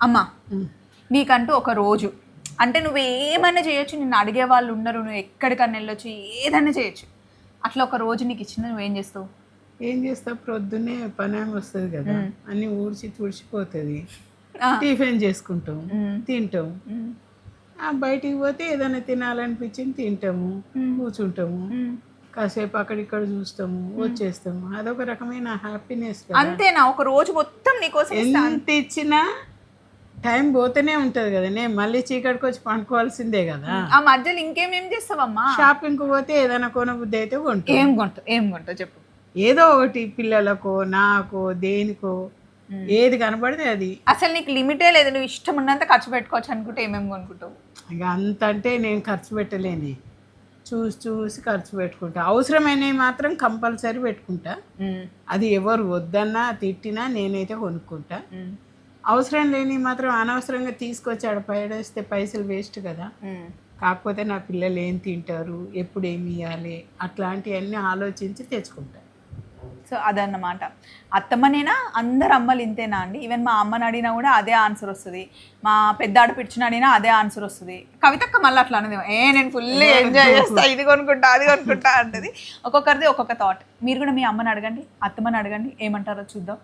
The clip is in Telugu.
అమ్మా నీకంటూ ఒక రోజు అంటే నువ్వు ఏమైనా చేయొచ్చు, నిన్ను అడిగే వాళ్ళు ఉండరు, నువ్వు ఎక్కడికన్నా వెళ్ళొచ్చు, ఏదైనా చేయొచ్చు. అట్లా ఒక రోజు నీకు ఇచ్చిన నువ్వేం చేస్తావు? ఏం చేస్తా, ప్రొద్దున్నే పని ఆమె వస్తుంది కదా, అన్ని ఊడ్చి తుడిచిపోతుంది, టిఫిన్ చేసుకుంటాం, తింటాం. బయటికి పోతే ఏదైనా తినాలనిపించింది తింటాము, కూర్చుంటాము, కాసేపు అక్కడిక్కడ చూస్తాము, వచ్చేస్తాము. అదొక రకమైన హ్యాపీనెస్. అంతేనా? ఒక రోజు మొత్తం నీకోసం ఎంత ఇచ్చినా టైం పోతూనే ఉంటుంది కదా. నేను మళ్ళీ చీకటికి వచ్చి పండుకోవాల్సిందే కదా. ఆ మధ్యలో ఇంకేమేం చేస్తావమ్మా? షాపింగ్కి పోతే ఏదైనా కొనబుద్ధి అయితే కొంటాం. ఏం కొంటావు చెప్పు? ఏదో ఒకటి, పిల్లలకో నాకో దేనికో ఏది కనబడితే అది. అసలు నీకు లిమిటే లేదు, నువ్వు ఇష్టం ఉన్నంత ఖర్చు పెట్టుకోవచ్చు అనుకుంటే ఏమేమి కొనుక్కుంటావు? ఇక అంత అంటే నేను ఖర్చు పెట్టలేని, చూసి చూసి ఖర్చు పెట్టుకుంటా. అవసరమైనవి మాత్రం కంపల్సరీ పెట్టుకుంటా. అది ఎవరు వద్దన్నా తిట్టినా నేనైతే కొనుక్కుంటా. అవసరం లేని మాత్రం అనవసరంగా తీసుకొచ్చి ఆడ పడేస్తే పైసలు వేస్ట్ కదా. కాకపోతే నా పిల్లలు ఏం తింటారు, ఎప్పుడు ఏమి ఇవ్వాలి, అట్లాంటివన్నీ ఆలోచించి తెచ్చుకుంటా. సో అదన్నమాట. అత్తమ్మనేనా? అందరు అమ్మలు ఇంతేనా అండి? ఈవెన్ మా అమ్మని అడిగినా కూడా అదే ఆన్సర్ వస్తుంది, మా పెద్ద ఆడపిడిచిన అడిగినా అదే ఆన్సర్ వస్తుంది. కవితక్క మళ్ళీ అట్లా అనేది నేను ఫుల్ ఎంజాయ్ చేస్తా, ఇది కొనుక్కుంటా అది కొనుక్కుంటా అంటది. ఒక్కొక్కరిది ఒక్కొక్క థాట్. మీరు కూడా మీ అమ్మని అడగండి, అత్తమ్మని అడగండి, ఏమంటారో చూద్దాం.